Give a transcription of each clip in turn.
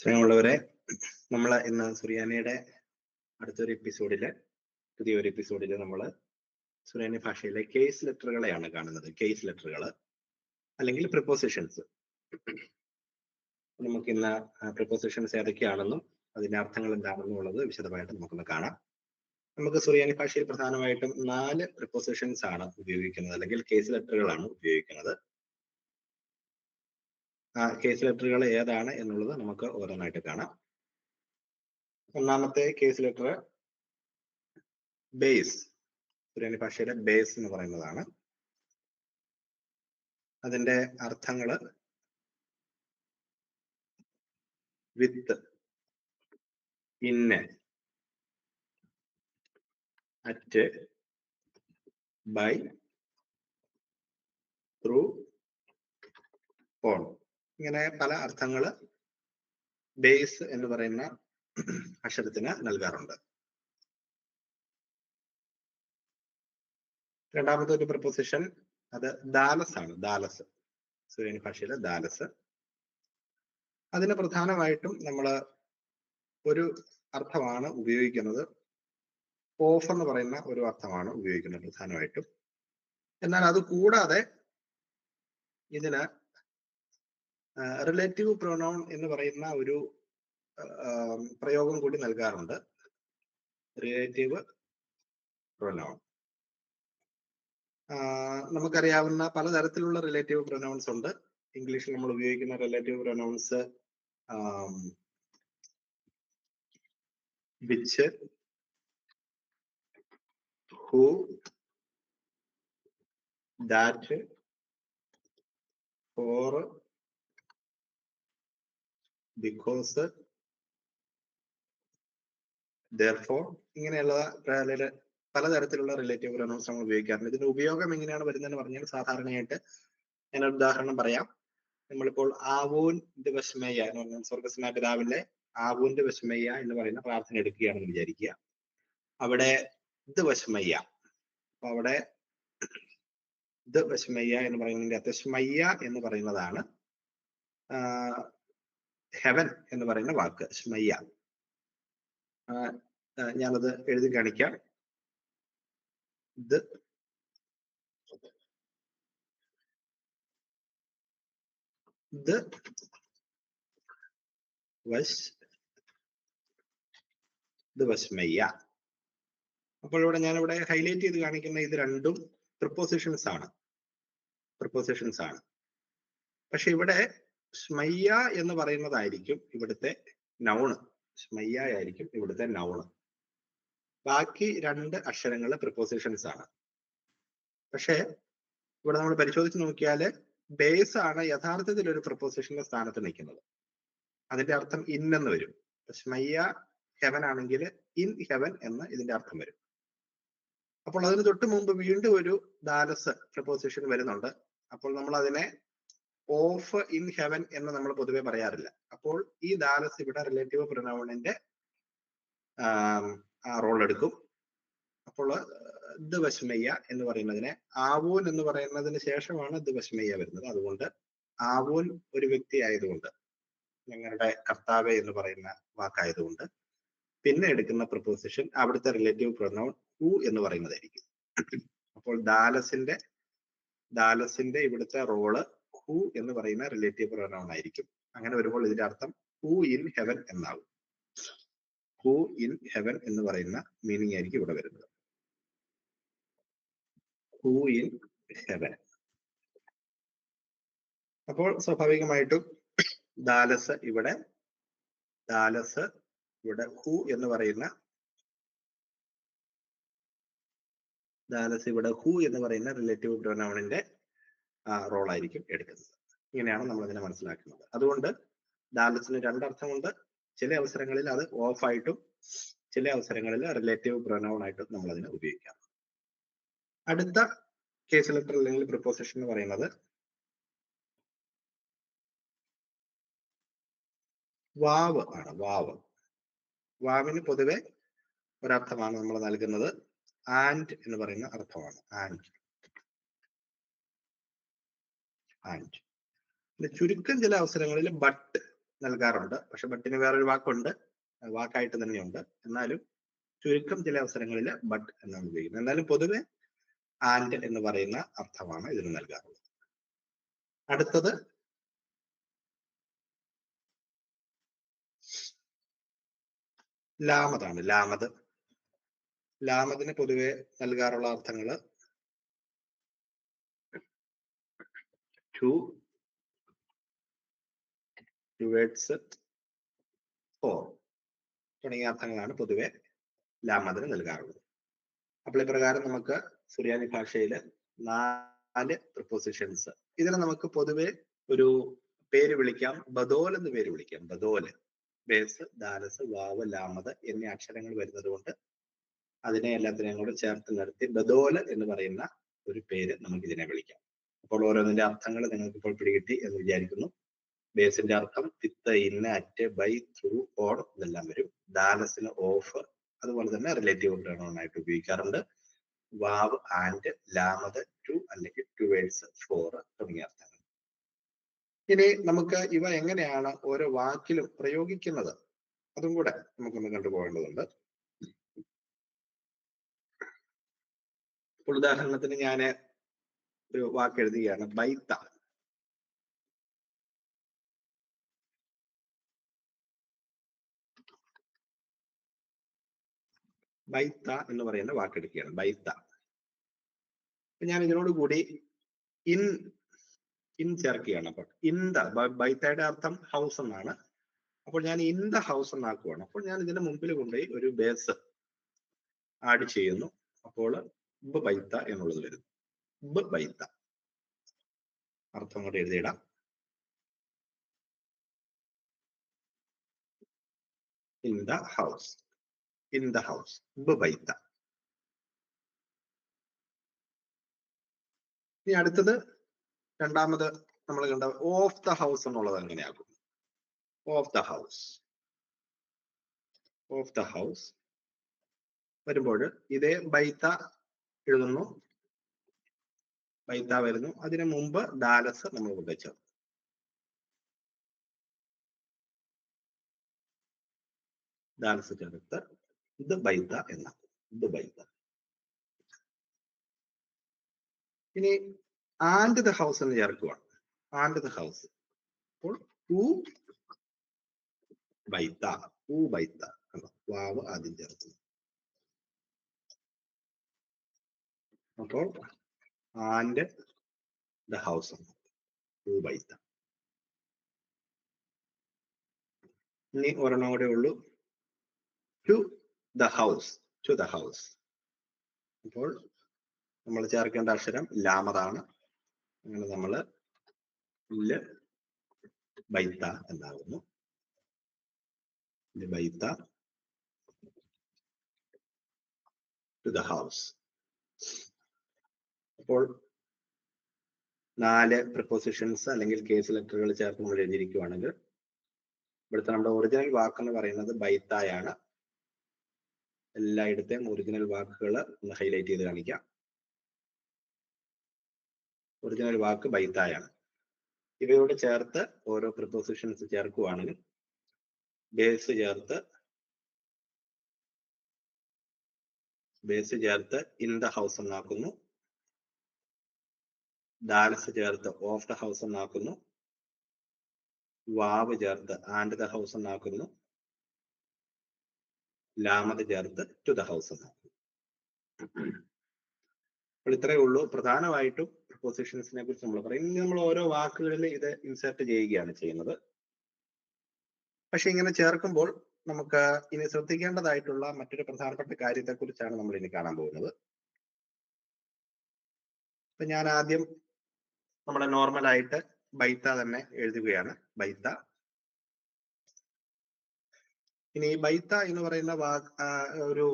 സ്നേഹമുള്ളവരെ, നമ്മൾ ഇന്ന് സുറിയാനിയുടെ പുതിയൊരു എപ്പിസോഡില് നമ്മൾ സുറിയാനി ഭാഷയിലെ കേസ് ലെറ്ററുകളെയാണ് കാണുന്നത്. കേസ് ലെറ്ററുകൾ അല്ലെങ്കിൽ പ്രിപ്പോസിഷൻസ്. നമുക്ക് ഇന്ന് പ്രിപ്പോസിഷൻസ് ഏതൊക്കെയാണെന്നും അതിന്റെ അർത്ഥങ്ങൾ എന്താണെന്നും ഉള്ളത് വിശദമായിട്ട് നമുക്കൊന്ന് കാണാം. നമുക്ക് സുറിയാനി ഭാഷയിൽ പ്രധാനമായിട്ടും 4 പ്രിപ്പോസിഷൻസ് ആണ് ഉപയോഗിക്കുന്നത്, അല്ലെങ്കിൽ കേസ് ലെറ്ററുകളാണ് ഉപയോഗിക്കുന്നത്. ആ കേസ് ലെറ്ററുകൾ ഏതാണ് എന്നുള്ളത് നമുക്ക് ഓരോന്നായിട്ട് കാണാം. ഒന്നാമത്തെ കേസ് ലെറ്റർ ബേസ്. സുറിയാനി ഭാഷയുടെ ബേസ് എന്ന് പറയുന്നതാണ്. അതിന്റെ അർത്ഥങ്ങള് വിത്ത്, ഇന്ന്, അറ്റ്, ബൈ, ത്രൂ, ഓൺ, ഇങ്ങനെ പല അർത്ഥങ്ങള് ബേസ് എന്ന് പറയുന്ന അക്ഷരത്തിന് നൽകാറുണ്ട്. രണ്ടാമത്തെ ഒരു പ്രപ്പോസിഷൻ അത് ദാലസ് ആണ്. ദാലസ്, സുറിയാനി ഭാഷയിലെ ദാലസ്. അതിന് പ്രധാനമായിട്ടും നമ്മൾ ഒരു അർത്ഥമാണ് ഉപയോഗിക്കുന്നത്. ഓഫ് എന്ന് പറയുന്ന ഒരു അർത്ഥമാണ് ഉപയോഗിക്കുന്നത് പ്രധാനമായിട്ടും. എന്നാൽ അത് കൂടാതെ ഇതിന് റിലേറ്റീവ് പ്രൊനൗൺ എന്ന് പറയുന്ന ഒരു പ്രയോഗം കൂടി നൽകാറുണ്ട്. റിലേറ്റീവ് പ്രൊനൗൺ നമുക്കറിയാവുന്ന പലതരത്തിലുള്ള റിലേറ്റീവ് പ്രൊനൗൺസ് ഉണ്ട്. ഇംഗ്ലീഷിൽ നമ്മൾ ഉപയോഗിക്കുന്ന relative pronouns which, who, that, for, because, therefore, ഇങ്ങനെയുള്ള പലതരത്തിലുള്ള റിലേറ്റീവ് പ്രൊനൗൺസ് നമ്മൾ ഉപയോഗിക്കാറുണ്ട്. ഇതിന്റെ ഉപയോഗം എങ്ങനെയാണ് വരുന്നതെന്ന് പറഞ്ഞാൽ, സാധാരണയായിട്ട് ഞാൻ ഒരു ഉദാഹരണം പറയാം. നമ്മളിപ്പോൾ ആവൂൻ ദിവസ്മയ്യ എന്ന് പറഞ്ഞാൽ സ്വർഗസ്നായ പിതാവിന്റെ ആവൂന്റെ വശമയ്യ എന്ന് പറയുന്ന പ്രാർത്ഥന എടുക്കുകയാണെന്ന് വിചാരിക്കുക. അവിടെ വശമയ്യ, അപ്പൊ അവിടെ വശമയ്യ എന്ന് പറയുന്നതിന്റെ അകത്ത് സ്മയ്യ എന്ന് പറയുന്നതാണ് ഹെവൻ എന്ന് പറയുന്ന വാക്ക്. സ്മയ്യ ഞാനത് എഴുതി കാണിക്കാം. വശമയ്യ. അപ്പോൾ ഇവിടെ ഞാനിവിടെ ഹൈലൈറ്റ് ചെയ്ത് കാണിക്കുന്ന ഇത് രണ്ടും പ്രിപ്പോസിഷൻസ് ആണ്. പക്ഷെ ഇവിടെ സ്മയ്യ എന്ന് പറയുന്നതായിരിക്കും ഇവിടുത്തെ നൗണ്. സ്മയ്യ ആയിരിക്കും ഇവിടുത്തെ നൗണ്. ബാക്കി 2 അക്ഷരങ്ങൾ പ്രിപ്പോസിഷൻസ് ആണ്. പക്ഷെ ഇവിടെ നമ്മൾ പരിശോധിച്ച് നോക്കിയാല് ബേസ് ആണ് യഥാർത്ഥത്തിൽ ഒരു പ്രിപ്പോസിഷന്റെ സ്ഥാനത്ത് നിൽക്കുന്നത്. അതിന്റെ അർത്ഥം ഇൻ എന്ന് വരും. സ്മയ്യ ഹെവൻ ആണെങ്കിൽ ഇൻ ഹെവൻ എന്ന് ഇതിന്റെ അർത്ഥം വരും. അപ്പോൾ അതിന് തൊട്ട് മുമ്പ് വീണ്ടും ഒരു ദാലസ് പ്രിപ്പോസിഷൻ വരുന്നുണ്ട്. അപ്പോൾ നമ്മൾ അതിനെ ഓഫ് ഇൻ ഹെവൻ എന്ന് നമ്മൾ പൊതുവെ പറയാറില്ല. അപ്പോൾ ഈ ദാലസ് ഇവിടെ റിലേറ്റീവ് പ്രൊനൗണിന്റെ റോൾ എടുക്കും. അപ്പോൾ വശമയ്യ എന്ന് പറയുന്നതിനെ ആവൂൻ എന്ന് പറയുന്നതിന് ശേഷമാണ് വശമയ്യ വരുന്നത്. അതുകൊണ്ട് ആവൂൻ ഒരു വ്യക്തി ആയതുകൊണ്ട്, ഞങ്ങളുടെ കർത്താവെ എന്ന് പറയുന്ന വാക്കായതുകൊണ്ട് പിന്നെ എടുക്കുന്ന പ്രപ്പോസിഷൻ അവിടുത്തെ റിലേറ്റീവ് പ്രൊനൗൺ ഹു എന്ന് പറയുന്നതായിരിക്കും. അപ്പോൾ ദാലസിന്റെ ഇവിടുത്തെ റോള് ഹു എന്ന് പറയുന്ന റിലേറ്റീവ് പ്രൊനൗൺ ആയിരിക്കും. അങ്ങനെ വരുമ്പോൾ ഇതിന്റെ അർത്ഥം ഹു ഇൻ ഹെവൻ എന്നാകും. ഹു ഇൻ ഹെവൻ എന്ന് പറയുന്ന മീനിങ് ആയിരിക്കും ഇവിടെ വരുന്നത്. Who in heaven. അപ്പോൾ സ്വാഭാവികമായിട്ടും ദാലസ് ഇവിടെ ഹു എന്ന് പറയുന്ന റിലേറ്റീവ് പ്രൊനൗണിന്റെ റോളായിരിക്കും എടുക്കുന്നത്. ഇങ്ങനെയാണ് നമ്മൾ അതിനെ മനസ്സിലാക്കുന്നത്. അതുകൊണ്ട് ദാലസിന് 2 അർത്ഥമുണ്ട്. ചില അവസരങ്ങളിൽ അത് ഓഫ് ആയിട്ടും ചില അവസരങ്ങളിൽ റിലേറ്റീവ് പ്രൊനൗൺ ആയിട്ടും നമ്മൾ അതിനെ ഉപയോഗിക്കാം. അടുത്ത കേസ് ലെറ്റർ അല്ലെങ്കിൽ പ്രിപ്പോസിഷൻ എന്ന് പറയുന്നത് വാവ് ആണ്. വാവിന് പൊതുവെ ഒരർത്ഥമാണ് നമ്മൾ നൽകുന്നത്. ആൻഡ് എന്ന് പറയുന്ന അർത്ഥമാണ്. ആൻഡ് ചുരുക്കം ചില അവസരങ്ങളിൽ ബട്ട് നൽകാറുണ്ട്. പക്ഷെ ബട്ടിന് വേറൊരു വാക്കുണ്ട്, വാക്കായിട്ട് തന്നെയുണ്ട്. എന്നാലും ചുരുക്കം ചില അവസരങ്ങളിൽ ബട്ട് എന്നാണ് ഉപയോഗിക്കുന്നത്. എന്നാലും പൊതുവെ ആൻഡ് എന്ന് പറയുന്ന അർത്ഥമാണ് ഇതിന് നൽകാറുള്ളത്. അടുത്തത് ലാമതാണ്. ലാമതിന് പൊതുവെ നൽകാറുള്ള അർത്ഥങ്ങള് ടു, ടുവേർഡ്സ്, ഫോർ തുടങ്ങിയ അർത്ഥങ്ങളാണ് പൊതുവെ ലാമതിന് നൽകാറുള്ളത്. അപ്പോൾ ഇപ്രകാരം നമുക്ക് സുറിയാനി ഭാഷയിൽ 4 പ്രിപ്പോസിഷൻസ്. ഇതിനെ നമുക്ക് പൊതുവെ ഒരു പേര് വിളിക്കാം, ബദോൽ എന്ന് പേര് വിളിക്കാം. ബദോല്, ബേസ്, ദാലസ്, വാവ്, ലാമത് എന്നീ അക്ഷരങ്ങൾ വരുന്നത് കൊണ്ട് അതിനെ എല്ലാത്തിനെയും കൂടെ ചേർത്ത് നിർത്തി ബദോല് എന്ന് പറയുന്ന ഒരു പേര് നമുക്ക് ഇതിനെ വിളിക്കാം. അപ്പോൾ ഓരോന്നിന്റെ അർത്ഥങ്ങൾ നിങ്ങൾക്ക് ഇപ്പോൾ പിടികിട്ടി എന്ന് വിചാരിക്കുന്നു. ബേസിന്റെ അർത്ഥം വിത്ത്, ഇന്ന്, അറ്റ്, ബൈ, ത്രൂ, ഓർ ഇതെല്ലാം വരും. ദാലസിന് ഓഫ്, അതുപോലെ തന്നെ റിലേറ്റീവ് പ്രൊനൗൺ ആയിട്ട് ഉപയോഗിക്കാറുണ്ട്. വാവ്, ആൻഡ്, ലാമത്, ടു അല്ലെങ്കിൽ ടുവേഴ്സ്, ഫോർ തുടങ്ങിയ അർത്ഥങ്ങൾ. ഇനി നമുക്ക് ഇവ എങ്ങനെയാണ് ഓരോ വാക്കിലും പ്രയോഗിക്കുന്നത് അതും കൂടെ നമുക്കൊന്ന് കണ്ടുപോകേണ്ടതുണ്ട്. ഇപ്പോൾ ഉദാഹരണത്തിന് ഞാൻ ഒരു വാക്ക് എഴുതുകയാണ്, ബൈത്ത. ബൈത്ത എന്ന് പറയുന്ന വാക്കെടുക്കുകയാണ്, ബൈത്ത. ഞാൻ ഇതിനോട് കൂടി ഇൻ ചേർക്കുകയാണ്. അപ്പോൾ ഇൻ ദ, ബൈത്തയുടെ അർത്ഥം ഹൗസ് എന്നാണ്. അപ്പോൾ ഞാൻ ഇൻ ദ ഹൗസ് എന്നാക്കുവാണ്. അപ്പോൾ ഞാൻ ഇതിന്റെ മുമ്പിൽ കൊണ്ടുപോയി ഒരു ബേസ് ആഡ് ചെയ്യുന്നു. അപ്പോൾ ബ് ബൈത്ത എന്നുള്ളത് വരുന്നു. ബ് ബൈത്ത അർത്ഥം കൊണ്ട് എഴുതിയിടാം. In the house, in the house, ബ് ബൈത്ത. ഇനി അടുത്തത് രണ്ടാമത് നമ്മൾ കണ്ട ഓഫ് ദ ഹൗസ് എന്നുള്ളത് എങ്ങനെയാകും? Of the house, of the house വരുമ്പോൾ ഇതേ ബൈത്ത എഴുതുന്നു, ബൈത്ത വരുന്നു. അതിനു മുമ്പ് ദാലസ് നമ്മൾ കൊണ്ടുവച്ചു. ദാലസ് ചേർത്ത് ഇത് ബൈത്ത എന്നാക്കും, ഇത് ബൈത്ത. ഇനി ആൻഡ് ദ ഹൗസ് എന്ന് ചേർക്കുവാണ്, ആൻഡ് ദ ഹൗസ്. അപ്പോൾ ഊ ബൈത്ത, ഊ ബൈത്ത, വാവ് ആദ്യം ചേർക്കുന്നു. അപ്പോൾ ആൻഡ് ദ ഹൗസ്, ഊ ബൈത്ത. ഇനി ഒരെണ്ണം കൂടെ ഉള്ളൂ, to the house, to the house. അപ്പോൾ നമ്മൾ ചേർക്കേണ്ട അക്ഷരം ലാമതാണ്. അങ്ങനെ നമ്മൾ ബൈത്ത എന്നാകുന്നു, ബൈത്ത ടു ദ ഹൗസ്. അപ്പോൾ 4 പ്രിപ്പോസിഷൻസ് അല്ലെങ്കിൽ കേസ് ലെറ്ററുകൾ ചേർത്ത് നമ്മൾ എഴുതിയിരിക്കുകയാണെങ്കിൽ ഇവിടുത്തെ നമ്മുടെ ഒറിജിനൽ വാക്ക് എന്ന് പറയുന്നത് ബൈത്തായാണ്. എല്ലായിടത്തെയും ഒറിജിനൽ വാക്കുകൾ ഒന്ന് ഹൈലൈറ്റ് ചെയ്ത് കാണിക്കാം. ഒറിജിനൽ വാക്ക് ബൈത്തായാണ്. ഇവയോട് ചേർത്ത് ഓരോ പ്രിപ്പോസിഷൻസ് ചേർക്കുവാണെങ്കിൽ ബേസ് ചേർത്ത് ഇൻ ദ ഹൗസ് എന്നാക്കുന്നു, ദാലസ് ചേർത്ത് ഓഫ് ദ ഹൗസ് എന്നാക്കുന്നു, വാവ് ചേർത്ത് ആൻഡ് ദ ഹൗസ് എന്നാക്കുന്നു, ലാമത് ചേർത്ത് ടു ദ ഹൗസ് എന്നാക്കുന്നു. അപ്പോൾ ഇത്രയേ ഉള്ളൂ പ്രധാനമായിട്ടും പ്രിപ്പോസിഷൻസിനെ കുറിച്ച് നമ്മൾ പറയും. ഇനി നമ്മൾ ഓരോ വാക്കുകളിൽ ഇത് ഇൻസേർട്ട് ചെയ്യുകയാണ് ചെയ്യുന്നത്. പക്ഷെ ഇങ്ങനെ ചേർക്കുമ്പോൾ നമുക്ക് ഇനി ശ്രദ്ധിക്കേണ്ടതായിട്ടുള്ള മറ്റൊരു പ്രധാനപ്പെട്ട കാര്യത്തെ കുറിച്ചാണ് നമ്മൾ ഇനി കാണാൻ പോകുന്നത്. അപ്പൊ ഞാൻ ആദ്യം നമ്മുടെ നോർമലായിട്ട് ബൈത്ത തന്നെ എഴുതുകയാണ്, ബൈത്ത. ഇനി ബൈത്ത എന്ന് പറയുന്ന ഒരു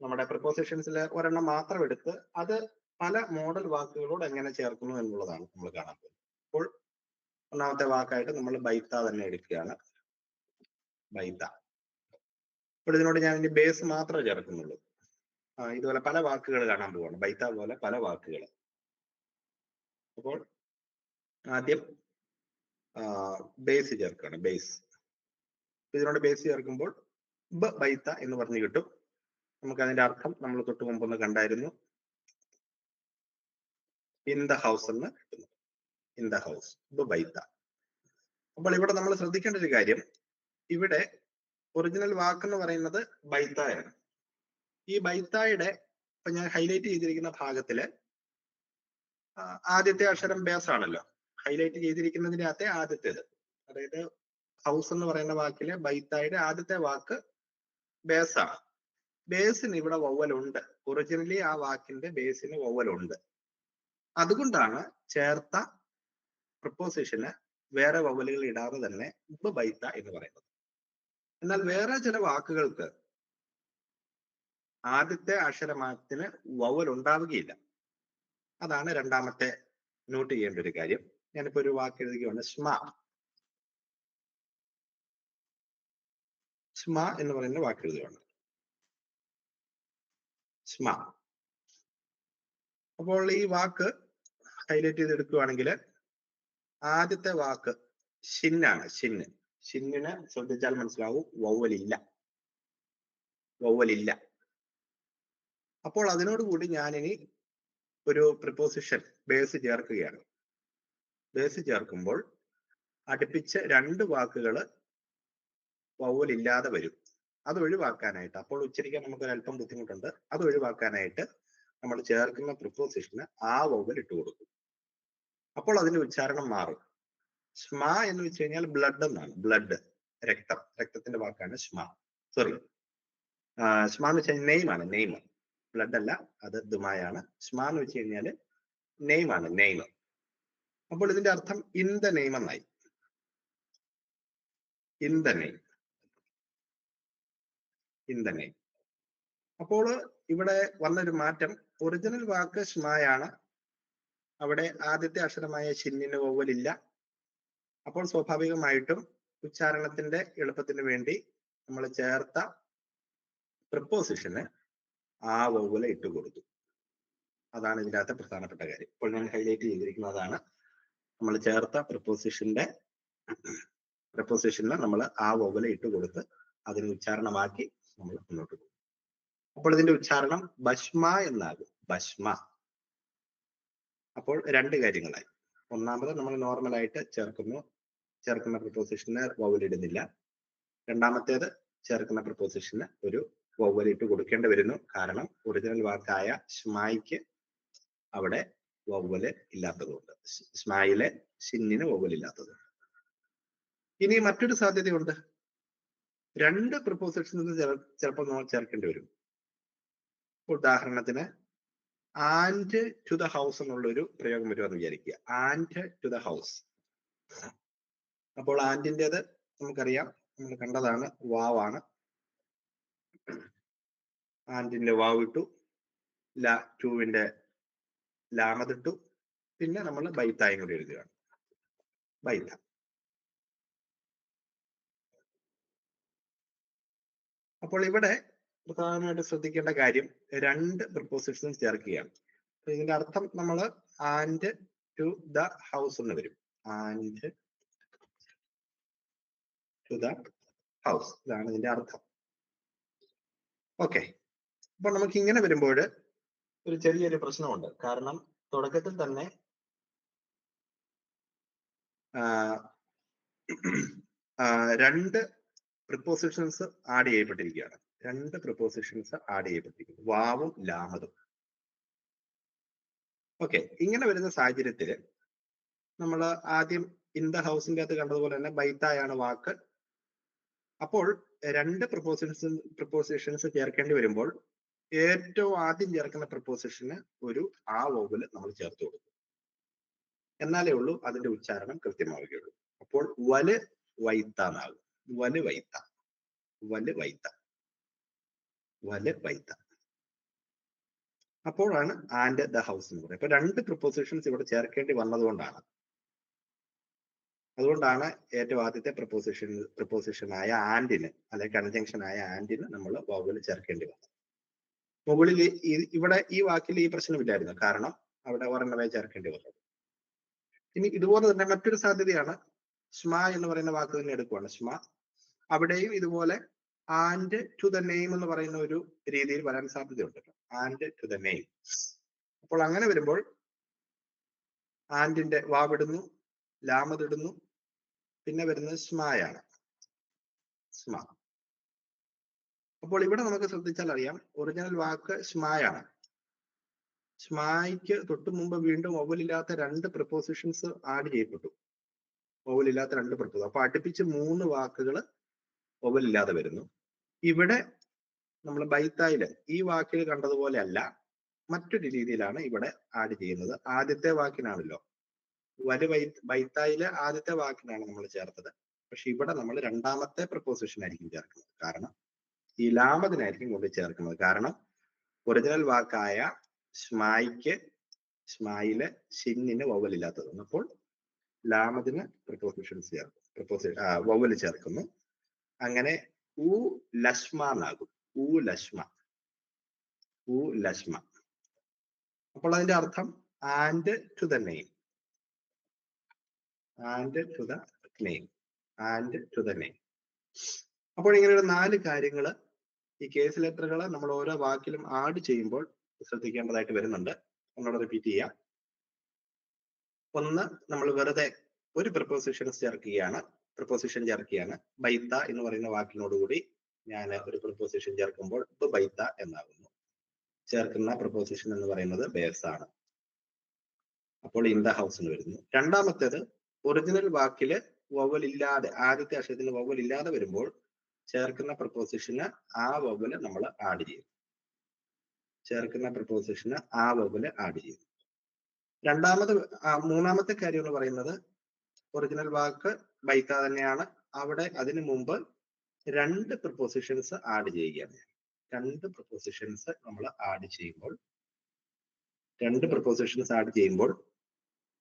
നമ്മുടെ പ്രിപ്പോസിഷൻസിൽ ഒരെണ്ണം മാത്രം എടുത്ത് അത് പല മോഡൽ വാക്കുകളോട് എങ്ങനെ ചേർക്കുന്നു എന്നുള്ളതാണ് നമ്മൾ കാണാൻ പോകുന്നത്. അപ്പോൾ ഒന്നാമത്തെ വാക്കായിട്ട് നമ്മൾ ബൈത്ത തന്നെ എടുക്കുകയാണ്, ബൈത്ത. അപ്പോൾ ഇതിനോട് ഞാൻ ഇനി ബേസ് മാത്രമേ ചേർക്കുന്നുള്ളൂ. ഇതുപോലെ പല വാക്കുകൾ കാണാൻ പോവാണ്, ബൈത്ത പോലെ പല വാക്കുകൾ. അപ്പോൾ ആദ്യം ബേസ് ചേർക്കുകയാണ്. ബേസ്. ഇതിനോട് ബേസ് ചേർക്കുമ്പോൾ ബ ബൈത്ത എന്ന് പറഞ്ഞു കിട്ടും. നമുക്ക് അതിന്റെ അർത്ഥം നമ്മൾ തൊട്ട് മുമ്പൊന്ന് കണ്ടായിരുന്നു. ഇൻ ദ ഹൗസ് എന്ന് കിട്ടുന്നു. ഇൻ ദ ഹൗസ് ബ ബൈത്ത. അപ്പോൾ ഇവിടെ നമ്മൾ ശ്രദ്ധിക്കേണ്ട ഒരു കാര്യം, ഇവിടെ ഒറിജിനൽ വാക്ക് എന്ന് പറയുന്നത് ബൈത്തായാണ്. ഈ ബൈത്തായുടെ ഇപ്പൊ ഞാൻ ഹൈലൈറ്റ് ചെയ്തിരിക്കുന്ന ഭാഗത്തില് ആദ്യത്തെ അക്ഷരം ബേസ് ആണല്ലോ. ഹൈലൈറ്റ് ചെയ്തിരിക്കുന്നതിന്റെ അകത്തെ ആദ്യത്തേത്, അതായത് ഹൗസ് എന്ന് പറയുന്ന വാക്കിലെ ബൈത്തായുടെ ആദ്യത്തെ വാക്ക് ബേസ് ആണ്. ബേസിന് ഇവിടെ വവ്വലുണ്ട്. ഒറിജിനലി ആ വാക്കിന്റെ ബേസിന് വവ്വലുണ്ട്. അതുകൊണ്ടാണ് ചേർത്ത പ്രിപ്പോസിഷന് വേറെ വവ്വലുകൾ ഇടാതെ തന്നെ ബ ബൈത്ത എന്ന് പറയുന്നത്. എന്നാൽ വേറെ ചില വാക്കുകൾക്ക് ആദ്യത്തെ അക്ഷരമാറ്റത്തിന് വവ്വൽ ഉണ്ടാവുകയില്ല. അതാണ് രണ്ടാമത്തെ നോട്ട് ചെയ്യേണ്ട ഒരു കാര്യം. ഞാനിപ്പോ ഒരു വാക്ക് എഴുതുകയാണ്, സ്മ. സ്മ എന്ന് പറയുന്ന വാക്ക് എഴുതുകയാണ്, സ്മ. അപ്പോൾ ഈ വാക്ക് ഹൈലൈറ്റ് ചെയ്തെടുക്കുകയാണെങ്കിൽ ആദ്യത്തെ വാക്ക് ഷിന്നാണ്. ഷിന്ന്. ഷിന്നിനെ ശ്രദ്ധിച്ചാൽ മനസ്സിലാവും വവ്വലില്ല. വവ്വലില്ല. അപ്പോൾ അതിനോടുകൂടി ഞാനിനി ഒരു പ്രിപ്പോസിഷൻ ബേസ് ചേർക്കുകയാണ്. ബേസ് ചേർക്കുമ്പോൾ അടുപ്പിച്ച് രണ്ട് വാക്കുകൾ വവ്വലില്ലാതെ വരും. അത് ഒഴിവാക്കാനായിട്ട്, അപ്പോൾ ഉച്ചരിക്കാൻ നമുക്ക് അല്പം ബുദ്ധിമുട്ടുണ്ട്, അത് ഒഴിവാക്കാനായിട്ട് നമ്മൾ ചേർക്കുന്ന പ്രിപ്പോസിഷന് ആ വവ്വൽ ഇട്ട് കൊടുക്കും. അപ്പോൾ അതിന്റെ ഉച്ചാരണം മാറും. സ്മ എന്ന് വെച്ച് കഴിഞ്ഞാൽ ബ്ലഡ് എന്നാണ്. ബ്ലഡ്, രക്തം. രക്തത്തിന്റെ വാക്കാണ് സ്മ. സോറി, സ്മ എന്ന് വെച്ചാൽ നെയിം ആണ്. നെയിം, ബ്ലഡ് അല്ല, അത് ദുമായാണ്. സ്മ എന്ന് വെച്ച് കഴിഞ്ഞാൽ നെയിം ആണ്. നെയിം. അപ്പോൾ ഇതിന്റെ അർത്ഥം ഇൻ ദ നെയിം എന്നായി. In the name, in the name. അപ്പോൾ ഇവിടെ വന്നൊരു മാറ്റം, ഒറിജിനൽ വാക്ക് സ്മയാണ്. അവിടെ ആദ്യത്തെ അക്ഷരമായ ഷിന്നിന് വവ്വലില്ല. അപ്പോൾ സ്വാഭാവികമായിട്ടും ഉച്ചാരണത്തിന്റെ എളുപ്പത്തിന് വേണ്ടി നമ്മൾ ചേർത്ത പ്രിപ്പോസിഷന് ആ വവ്വല ഇട്ട് കൊടുത്തു. അതാണ് ഇതിനകത്തെ പ്രധാനപ്പെട്ട കാര്യം. ഇപ്പോൾ ഞാൻ ഹൈലൈറ്റ് ചെയ്തിരിക്കുന്നതാണ്, നമ്മൾ ചേർത്ത പ്രപ്പോസിഷന് നമ്മൾ ആ വവ്വല ഇട്ട് കൊടുത്ത് അതിന് ഉച്ചാരണമാക്കി നമ്മൾ മുന്നോട്ട് പോകും. അപ്പോൾ ഇതിന്റെ ഉച്ചാരണം ബഷ്മ എന്നാകും. ബഷ്മ. അപ്പോൾ രണ്ട് കാര്യങ്ങളായി. ഒന്നാമത് നമ്മൾ നോർമലായിട്ട് ചേർക്കുന്ന പ്രപ്പോസിഷന് വവ്വൽ ഇടുന്നില്ല. രണ്ടാമത്തേത് ചേർക്കുന്ന പ്രപ്പോസിഷന് ഒരു വവ്വൽ ഇട്ട് കൊടുക്കേണ്ടി വരുന്നു. കാരണം ഒറിജിനൽ വാക്കായ സ്മായിക്ക് അവിടെ വവ്വല് ഇല്ലാത്തതുകൊണ്ട്, സ്മായിലെ ഷിന്നിന് വവ്വൽ ഇല്ലാത്തതുകൊണ്ട്. ഇനി മറ്റൊരു സാധ്യതയുണ്ട്. രണ്ട് പ്രിപ്പോസിഷൻസ് ചിലപ്പോൾ നമ്മൾ ചേർക്കേണ്ടി വരും. ഉദാഹരണത്തിന് ആൻഡ് ടു ദ ഹൗസ് എന്നുള്ളൊരു പ്രയോഗം വരുമെന്ന് വിചാരിക്കുക. And to the house. അപ്പോൾ ആൻഡിൻ്റെത് നമുക്കറിയാം, നമ്മൾ കണ്ടതാണ്, വാവാണ്. ആൻഡിന്റെ വാവ് ഇട്ടു, ടൂവിന്റെ ലാമതിട്ടു, പിന്നെ നമ്മൾ ബൈത്തായും കൂടി എഴുതുകയാണ്. ബൈത്ത. അപ്പോൾ ഇവിടെ പ്രധാനമായിട്ട് ശ്രദ്ധിക്കേണ്ട കാര്യം, രണ്ട് പ്രിപ്പോസിഷൻസ് ചേർക്കുകയാണ്. ഇതിന്റെ അർത്ഥം നമ്മൾ ആൻഡ് ടു ദ ഹൗസ് എന്ന് വരും. ആൻഡ് ടു ദ ഹൗസ്, ഇതാണ് ഇതിന്റെ അർത്ഥം. ഓക്കെ. അപ്പോൾ നമുക്ക് ഇങ്ങനെ വരുമ്പോൾ ഒരു ചെറിയൊരു പ്രശ്നമുണ്ട്. കാരണം തുടക്കത്തിൽ തന്നെ രണ്ട് പ്രിപ്പോസിഷൻസ് ആഡ് ചെയ്യപ്പെട്ടിരിക്കുകയാണ്. രണ്ട് പ്രിപ്പോസിഷൻസ് ആഡ് ചെയ്യപ്പെട്ടിരിക്കുന്നു, വാവും ലാമതും. ഓക്കെ. ഇങ്ങനെ വരുന്ന സാഹചര്യത്തിൽ നമ്മൾ ആദ്യം ഇൻ ദ ഹൗസിന്റെ അകത്ത് കണ്ടതുപോലെ തന്നെ ബൈത്തായാണ് വാക്ക്. അപ്പോൾ രണ്ട് പ്രിപ്പോസിഷൻസ് ചേർക്കേണ്ടി വരുമ്പോൾ ഏറ്റവും ആദ്യം ചേർക്കുന്ന പ്രിപ്പോസിഷന് ഒരു ആ വവ്വല് നമ്മൾ ചേർത്ത് കൊടുക്കും. എന്നാലേ ഉള്ളൂ അതിന്റെ ഉച്ചാരണം കൃത്യമാവുകയുള്ളൂ. അപ്പോൾ വല് വൈത്ത എന്നാകും. വല് വൈത്ത, വല് വൈത്ത, വല് വൈത്ത. അപ്പോഴാണ് ആൻഡ് ദ ഹൗസ് എന്ന് പറയുന്നത്. അപ്പൊ രണ്ട് പ്രിപ്പോസിഷൻസ് ഇവിടെ ചേർക്കേണ്ടി വന്നതുകൊണ്ടാണ്. അതുകൊണ്ടാണ് ഏറ്റവും ആദ്യത്തെ പ്രിപ്പോസിഷനായ ആൻഡിന്, അല്ലെങ്കിൽ കൺജങ്ഷനായ ആൻഡിന് നമ്മൾ വവ്വൽ ചേർക്കേണ്ടി വന്നത്. മുകളിൽ ഇവിടെ ഈ വാക്കിൽ ഈ പ്രശ്നമില്ലായിരുന്നു, കാരണം അവിടെ ഒരെണ്ണമേ ചേർക്കേണ്ടി വന്നത്. ഇനി ഇതുപോലെ തന്നെ മറ്റൊരു സാധ്യതയാണ്, സ്മ എന്ന് പറയുന്ന വാക്ക് തന്നെ എടുക്കുവാണ്. സ്മ. അവിടെയും ഇതുപോലെ ആൻഡ് ടു ദ നെയിം എന്ന് പറയുന്ന ഒരു രീതിയിൽ വരാൻ സാധ്യതയുണ്ടല്ലോ. And to the name. അപ്പോൾ അങ്ങനെ വരുമ്പോൾ ആൻഡിന്റെ വാവിടുന്നു, ലാമതിടുന്നു, പിന്നെ വരുന്നത് സ്മയാണ്. സ്മ. അപ്പോൾ ഇവിടെ നമുക്ക് ശ്രദ്ധിച്ചാൽ അറിയാം ഒറിജിനൽ വാക്ക് സ്മയാണ്. സ്മായ്ക്ക് തൊട്ട് മുമ്പ് വീണ്ടും വവലില്ലാത്ത രണ്ട് പ്രിപ്പോസിഷൻസ് ആഡ് ചെയ്യപ്പെട്ടു. വവലില്ലാത്ത രണ്ട് പ്രിപ്പോസിഷൻ. അപ്പൊ അടുപ്പിച്ച് 3 വാക്കുകൾ വവലില്ലാതെ വരുന്നു. ഇവിടെ നമ്മൾ ബൈത്തായില് ഈ വാക്കിൽ കണ്ടതുപോലെ അല്ല, മറ്റൊരു രീതിയിലാണ് ഇവിടെ ആഡ് ചെയ്യുന്നത്. ആദ്യത്തെ വാക്കിനാണല്ലോ, ബൈത്തായില് ആദ്യത്തെ വാക്കിനാണ് നമ്മൾ ചേർത്തത്. പക്ഷെ ഇവിടെ നമ്മൾ രണ്ടാമത്തെ പ്രപ്പോസിഷൻ ആയിരിക്കും ചേർക്കുന്നത്. കാരണം ഈ ലാമതിനായിരിക്കും കൊണ്ട് ചേർക്കുന്നത്. കാരണം ഒറിജിനൽ വാക്കായ സ്മായില് ഷിന്നിന് വവലില്ലാത്തത്. അപ്പോൾ ലാമതിന് പ്രിപ്പോസിഷൻസ് ചേർക്കും, വവല് ചേർക്കുന്നു. അങ്ങനെ ഊ ലഷ്മ എന്നാകും. ഊ ലഷ്മ. ഊ ലഷ്മ. അപ്പോൾ അതിന്റെ അർത്ഥം and to the name. And to the name. And to the name. അപ്പോൾ ഇങ്ങനെയുള്ള 4 കാര്യങ്ങൾ ഈ കേസ് ലെറ്ററുകൾ നമ്മൾ ഓരോ വാക്കിലും ആഡ് ചെയ്യുമ്പോൾ ശ്രദ്ധിക്കേണ്ടതായിട്ട് വരുന്നുണ്ട്. ഒന്നുകൂടെ റിപ്പീറ്റ് ചെയ്യാം. ഒന്ന്, നമ്മൾ വെറുതെ ഒരു പ്രിപ്പോസിഷൻ ചേർക്കുകയാണ്. ബൈത്ത എന്ന് പറയുന്ന വാക്കിനോടുകൂടി ഞാൻ ഒരു പ്രിപ്പോസിഷൻ ചേർക്കുമ്പോൾ ബൈത്ത എന്നാകുന്നു. ചേർക്കുന്ന പ്രിപ്പോസിഷൻ എന്ന് പറയുന്നത് ബേസ് ആണ്. അപ്പോൾ ഇൻ ദ ഹൗസ് എന്ന് വരുന്നു. രണ്ടാമത്തേത്, ഒറിജിനൽ വാക്കില് വവലില്ലാതെ, ആദ്യത്തെ അക്ഷരത്തിന് വവലില്ലാതെ വരുമ്പോൾ ചേർക്കുന്ന പ്രപ്പോസിഷന് ആ വവല് നമ്മൾ ആഡ് ചെയ്യും. ചേർക്കുന്ന പ്രപ്പോസിഷന് ആ വവല് ആഡ് ചെയ്യും. മൂന്നാമത്തെ കാര്യം എന്ന് പറയുന്നത്, ഒറിജിനൽ വാക്ക് ബൈത്ത തന്നെയാണ്. അവിടെ അതിനു മുമ്പ് 2 പ്രപ്പോസിഷൻസ് ആഡ് ചെയ്യുകയാണ്. 2 പ്രപ്പോസിഷൻസ് നമ്മൾ ആഡ് ചെയ്യുമ്പോൾ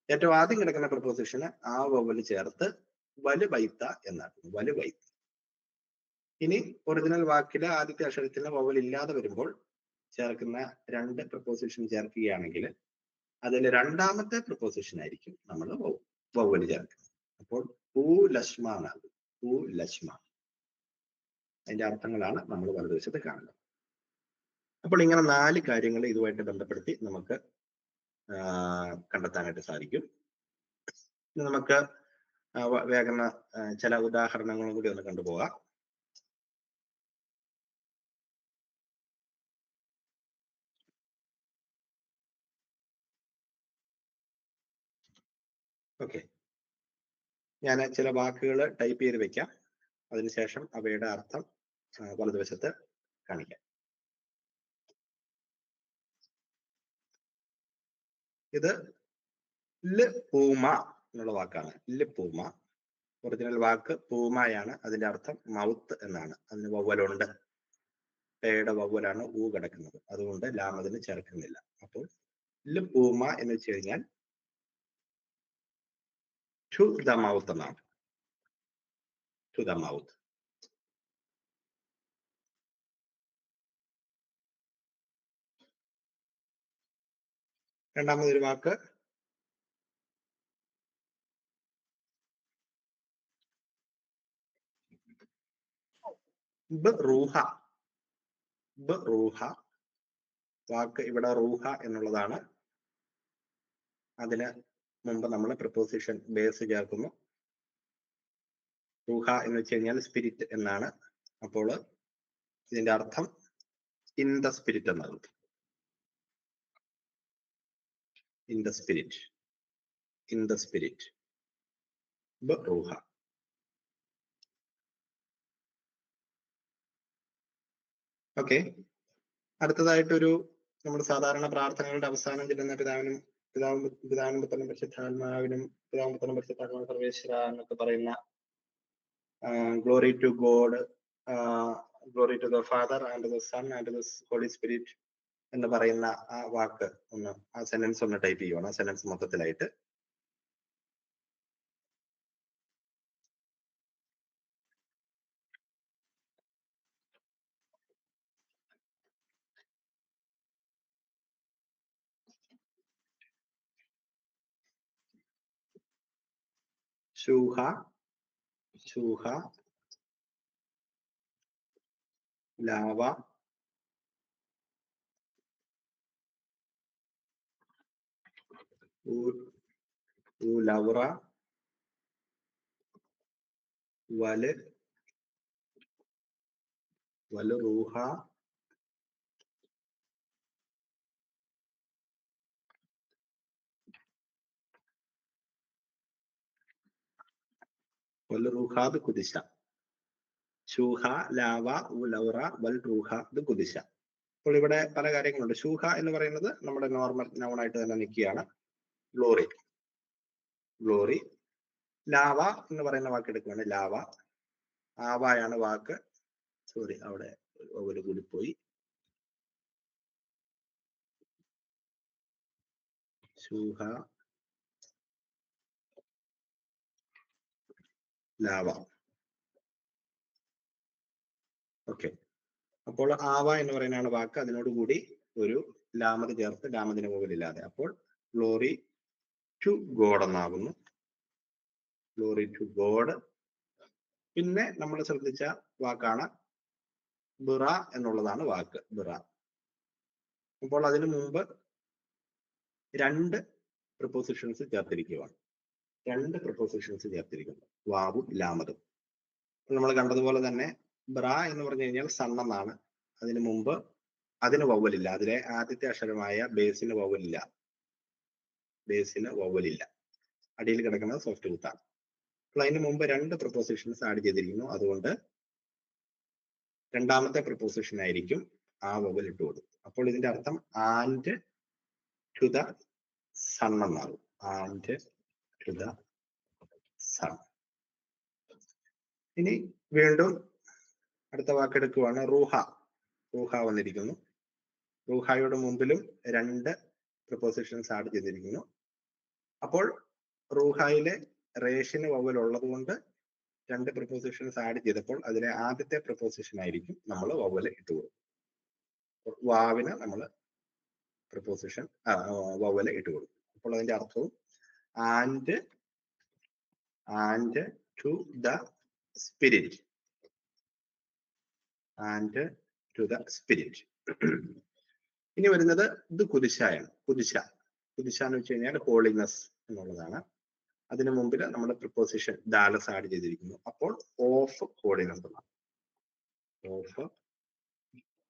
ഏറ്റവും ആദ്യം കിടക്കുന്ന പ്രപ്പോസിഷന് ആ വവല് ചേർത്ത് വലു ബൈത്ത എന്നാക്കുന്നു. വലു ബൈത്ത. ഇനി ഒറിജിനൽ വാക്കിലെ ആദ്യത്തെ അക്ഷരത്തിന് വവൽ ഇല്ലാതെ വരുമ്പോൾ ചേർക്കുന്ന 2 പ്രപ്പോസിഷൻ ചേർക്കുകയാണെങ്കിൽ അതിൽ രണ്ടാമത്തെ പ്രപ്പോസിഷൻ ആയിരിക്കും നമ്മൾ വവല് ചേർക്കുന്നത്. അപ്പോൾ ഊ ലഷ്മ എന്നാകും. ഊ ലഷ്മ. അതിന്റെ അർത്ഥങ്ങളാണ് നമ്മൾ വലതുവശത്ത് കാണുന്നത്. അപ്പോൾ ഇങ്ങനെ 4 കാര്യങ്ങൾ ഇതുമായിട്ട് ബന്ധപ്പെടുത്തി നമുക്ക് കണ്ടെത്താനായിട്ട് സാധിക്കും. നമുക്ക് വേഗം ചില ഉദാഹരണങ്ങളും കൂടി ഒന്ന് കണ്ടുപോകാം. ഓക്കെ, ഞാൻ ചില വാക്കുകൾ ടൈപ്പ് ചെയ്ത് വെക്കാം. അതിനുശേഷം അവയുടെ അർത്ഥം വലതുവശത്ത് കാണിക്കാം. ഇത് ല് പൂമ എന്നുള്ള വാക്കാണ്. ല് പൂമ. ഒറിജിനൽ വാക്ക് പൂമയാണ്. അതിന്റെ അർത്ഥം മൗത്ത് എന്നാണ്. അതിന് വവ്വലുണ്ട്. പേയുടെ വവ്വലാണ് ഊ കിടക്കുന്നത്. അതുകൊണ്ട് ലാമതിന് ചേർക്കുന്നില്ല. അപ്പോൾ ല് പൂമ എന്ന് വെച്ച് കഴിഞ്ഞാൽ ടു ദ മൗത്ത് എന്നാണ്. To the mouth. രണ്ടാമതൊരു വാക്ക് റൂഹ. റൂഹ വാക്ക് ഇവിടെ റൂഹ എന്നുള്ളതാണ്. അതിന് മുമ്പ് നമ്മൾ പ്രിപ്പോസിഷൻ ബേസ് ചേർക്കുന്നു. റൂഹ എന്ന് വെച്ച് കഴിഞ്ഞാൽ സ്പിരിറ്റ് എന്നാണ്. അപ്പോൾ ഇതിന്റെ അർത്ഥം ഇൻ ദ സ്പിരിറ്റ് എന്നാണ്. In the spirit. In the spirit. റൂഹ. ഓക്കെ, അടുത്തതായിട്ടൊരു നമ്മൾ സാധാരണ പ്രാർത്ഥനകളുടെ അവസാനം ചെല്ലുന്ന പിതാവിനും പുത്രനും പരിശുദ്ധാത്മാവിനും സർവേശ്വര എന്നൊക്കെ പറയുന്ന glory to God, glory to the Father and the Son and the Holy Spirit എന്ന് പറയുന്ന ആ വാക്ക് ഒന്ന്, ആ സെന്റൻസ് ഒന്ന് ടൈപ്പ് ചെയ്യുവാണ്. ആ സെന്റൻസ് മൊത്തത്തിലായിട്ട്. ശൂഹ ചൂഹ, ലാവ, ലൗറ, വല്, റൂഹ, റൂഹാദ് കുദിശ. ഷൂഹ, ലാവ, ലൗറ, വൽ റൂഹാദ് കുദിശ. അപ്പോൾ ഇവിടെ പല കാര്യങ്ങളുണ്ട്. ഷൂഹ എന്ന് പറയുന്നത് നമ്മുടെ നോർമൽ നൗൺ ആയിട്ട് തന്നെ നിൽക്കുകയാണ്. Glory, glory. ലാവ എന്ന് പറയുന്ന വാക്ക് എടുക്കുകയാണ്. ലാവ. ആവായാണ് വാക്ക്. സോറി, അവിടെ ഒരു കൂടി പോയി. ഷൂഹ, ലാവ. ഓക്കെ. അപ്പോൾ ആവ എന്ന് പറയുന്നതാണ് വാക്ക്. അതിനോടുകൂടി ഒരു ലാമത് ചേർത്ത്, ലാമതിന് മുകളില്ലാതെ. അപ്പോൾ ഗ്ലോറി ടു ഗോഡ് എന്നാകുന്നു. Glory to God. പിന്നെ നമ്മൾ ശ്രദ്ധിച്ച വാക്കാണ് ബിറ എന്നുള്ളതാണ് വാക്ക്. ബിറ. അപ്പോൾ അതിനു മുമ്പ് രണ്ട് പ്രിപ്പോസിഷൻസ് ചേർത്തിരിക്കുകയാണ്. രണ്ട് പ്രിപ്പോസിഷൻസ് ചേർത്തിരിക്കുന്നു, വാവും ലാമതും. നമ്മൾ കണ്ടതുപോലെ തന്നെ ബ്ര എന്ന് പറഞ്ഞു കഴിഞ്ഞാൽ സൺ എന്നാണ്. അതിനു മുമ്പ് അതിന് വവ്വലില്ല. അതിലെ ആദ്യത്തെ അക്ഷരമായ ബേസിന് വവ്വലില്ല. ബേസിന് വവ്വലില്ല. അടിയിൽ കിടക്കുന്നത് സോഫ്റ്റ് കുത്താണ്. അപ്പോൾ അതിന് മുമ്പ് രണ്ട് പ്രിപ്പോസിഷൻസ് ആഡ് ചെയ്തിരിക്കുന്നു. അതുകൊണ്ട് രണ്ടാമത്തെ പ്രിപ്പോസിഷൻ ആയിരിക്കും ആ വവ്വൽ ഇട്ട് കൊടുക്കും. അപ്പോൾ ഇതിന്റെ അർത്ഥം ആൻഡ് ടു ദ സൺ എന്നാകും. And to the Son. ഇനി വീണ്ടും അടുത്ത വാക്കെടുക്കുവാണ്. റൂഹ. റൂഹ വന്നിരിക്കുന്നു. റൂഹായുടെ മുമ്പിലും രണ്ട് പ്രിപ്പോസിഷൻസ് ആഡ് ചെയ്തിരിക്കുന്നു. അപ്പോൾ റൂഹായിലെ റേഷിന് വവ്വൽ ഉള്ളത് കൊണ്ട് രണ്ട് പ്രിപ്പോസിഷൻസ് ആഡ് ചെയ്തപ്പോൾ അതിലെ ആദ്യത്തെ പ്രിപ്പോസിഷൻ ആയിരിക്കും നമ്മൾ വവ്വൽ ഇട്ട് കൊടുക്കും. വാവിന് നമ്മൾ പ്രിപ്പോസിഷൻ വവ്വൽ ഇട്ട് കൊടുക്കും. അപ്പോൾ അതിന്റെ അർത്ഥവും and to the Spirit. And to the Spirit. ഇനി വരുന്നത് ഇത് കുദിശയാണ്. കുദിശ. കുദിശ എന്ന് വെച്ച് കഴിഞ്ഞാൽ ഹോളിനെസ് എന്നുള്ളതാണ്. അതിനു മുമ്പിൽ നമ്മൾ പ്രിപ്പോസിഷൻ ദാലസ് ആഡ് ചെയ്തിരിക്കുന്നു. അപ്പോൾ ഓഫ് ഹോളിനെസ് എന്നാണ്. Of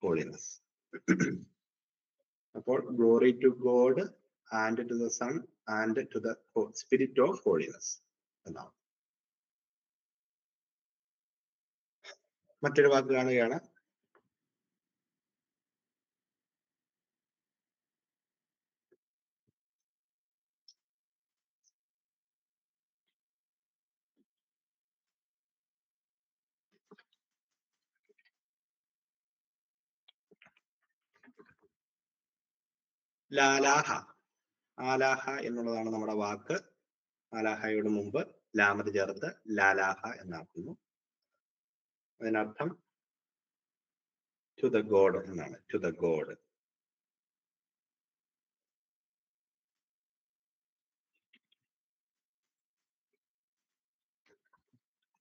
holiness. അപ്പോൾ glory to God and to the Son and to the Spirit of holiness എന്നാണ്. മറ്റൊരു വാക്ക് കാണുകയാണ്. ലാലാഹ. ആലാഹ എന്നുള്ളതാണ് നമ്മുടെ വാക്ക്. ആലാഹയുടെ മുമ്പ് ലാമത് ചേർത്ത് ലാലാഹ എന്നാക്കുന്നു. അതിനർത്ഥം ടു ദ ഗോഡ് എന്നാണ്. To the God.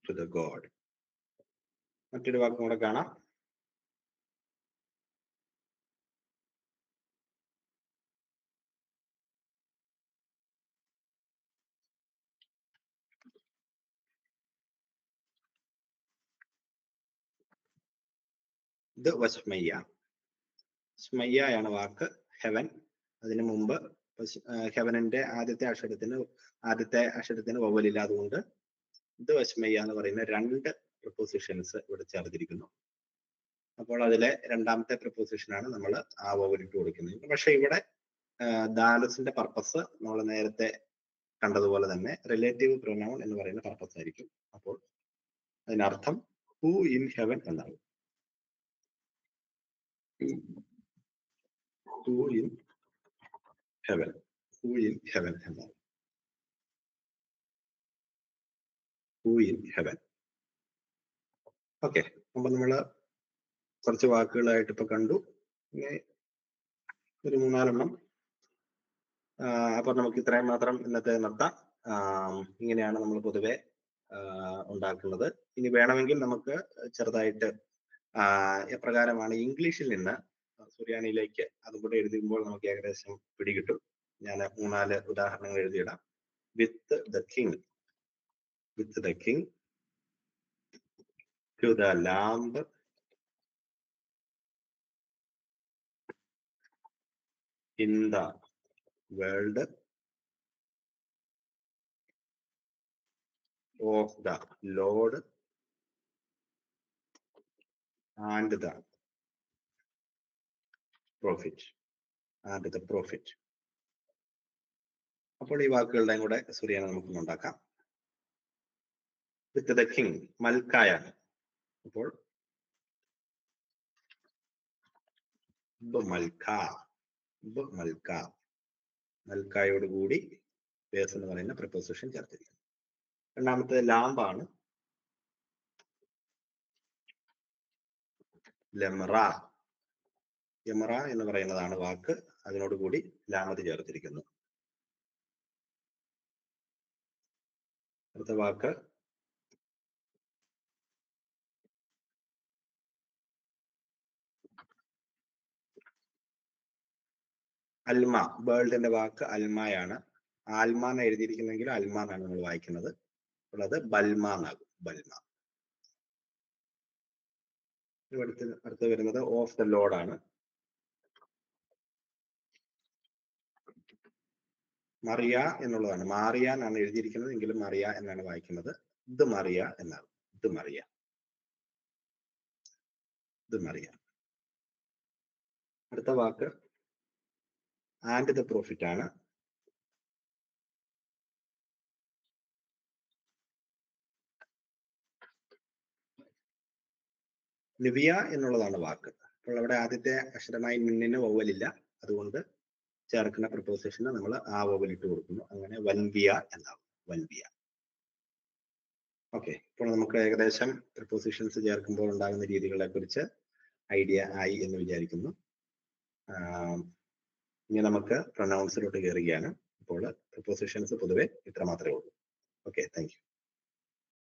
To the God. മറ്റൊരു വാക്കും കൂടെ കാണാം. ഇത് വസ്മയ്യ. സ്മയ്യാണ് വാക്ക്. ഹെവൻ. അതിനു മുമ്പ് ഹെവനിന്റെ ആദ്യത്തെ അക്ഷരത്തിന് വവ്വലില്ല. അതുകൊണ്ട് ഇത് വസ്മയ്യ എന്ന് പറയുന്ന രണ്ട് പ്രപ്പോസിഷൻസ് ഇവിടെ ചേർത്തിരിക്കുന്നു. അപ്പോൾ അതിലെ രണ്ടാമത്തെ പ്രപ്പോസിഷനാണ് നമ്മൾ ആ വവ്വലിട്ട് കൊടുക്കുന്നത്. പക്ഷെ ഇവിടെ ദാലസിന്റെ പർപ്പസ് നമ്മൾ നേരത്തെ കണ്ടതുപോലെ തന്നെ റിലേറ്റീവ് പ്രൊനൗൺ എന്ന് പറയുന്ന പർപ്പസ് ആയിരിക്കും. അപ്പോൾ അതിനർത്ഥം ഹൂ ഇൻ ഹെവൻ എന്നാണ്. Who in heaven. Who in heaven എന്നാണ്. Who in heaven. ഓക്കെ. അപ്പൊ നമ്മള് കുറച്ച് വാക്കുകളായിട്ട് ഇപ്പൊ കണ്ടു. ഇനി ഒരു 3-4 അപ്പൊ നമുക്ക് ഇത്രയും മാത്രം ഇന്നത്തെ നിർത്താം. ഇങ്ങനെയാണ് നമ്മൾ പൊതുവെ ഉണ്ടാക്കുന്നത്. ഇനി വേണമെങ്കിൽ നമുക്ക് ചെറുതായിട്ട് എപ്രകാരമാണ് ഇംഗ്ലീഷിൽ നിന്ന് സുറിയാനിയിലേക്ക് അതും കൂടെ എഴുതുമ്പോൾ നമുക്ക് ഏകദേശം പിടികിട്ടും. ഞാൻ 3-4 ഉദാഹരണങ്ങൾ എഴുതിയിടാം. With the king to the lamb in the world of the Lord and the prophet അപ്പോൾ ഈ വാക്കുകളുടെയും കൂടെ സുറിയാനി നമുക്ക് ഉണ്ടാക്കാം. വിത്ത് ദ കിങ് മൽക്കായാണ്. അപ്പോൾ മൽക്കായോട് കൂടി ബേസ് എന്ന് പറയുന്ന പ്രിപ്പോസിഷൻ ചേർത്തിരിക്കുന്നു. രണ്ടാമത്തെ ലാംബാണ്. യമറ എന്ന് പറയുന്നതാണ് വാക്ക്. അതിനോടുകൂടി ലാമത് ചേർത്തിരിക്കുന്നു. അടുത്ത വാക്ക് അൽമ. വേൾഡിന്റെ വാക്ക് അൽമയാണ്. ആൽമ എന്ന് എഴുതിയിരിക്കുന്നെങ്കിൽ അൽമ എന്നാണ് നമ്മൾ വായിക്കുന്നത്. അപ്പോൾ അത് ബൽമ എന്നാകും. ബൽമ. അടുത്ത് വരുന്നത് ഓഫ് ദ ലോർഡ് ആണ്. മറിയ എന്നുള്ളതാണ്. മാറിയ എന്നാണ് എഴുതിയിരിക്കുന്നത് എങ്കിലും മറിയ എന്നാണ് വായിക്കുന്നത്. ഇത് മറിയ എന്നാണ്. ഇത് മറിയ. അടുത്ത വാക്ക് ആൻഡ് ദ പ്രോഫിറ്റ് ആണ്. ലിവിയ എന്നുള്ളതാണ് വാക്ക്. അപ്പോൾ അവിടെ ആദ്യത്തെ അക്ഷരമായി മുന്നിന് വവ്വലില്ല. അതുകൊണ്ട് ചേർക്കുന്ന പ്രിപ്പോസിഷന് നമ്മൾ ആ വവ്വലിട്ട് കൊടുക്കുന്നു. അങ്ങനെ വൻവിയ എന്നാവും. വൻവിയ. ഓക്കെ. ഇപ്പോൾ നമുക്ക് ഏകദേശം പ്രിപ്പോസിഷൻസ് ചേർക്കുമ്പോൾ ഉണ്ടാകുന്ന രീതികളെ കുറിച്ച് ഐഡിയ ആയി എന്ന് വിചാരിക്കുന്നു. ഇനി നമുക്ക് പ്രൊനൗൺസിലോട്ട് കയറുകയാണ്. ഇപ്പോൾ പ്രിപ്പോസിഷൻസ് പൊതുവെ ഇത്ര മാത്രമേ ഉള്ളൂ. Okay, thank you.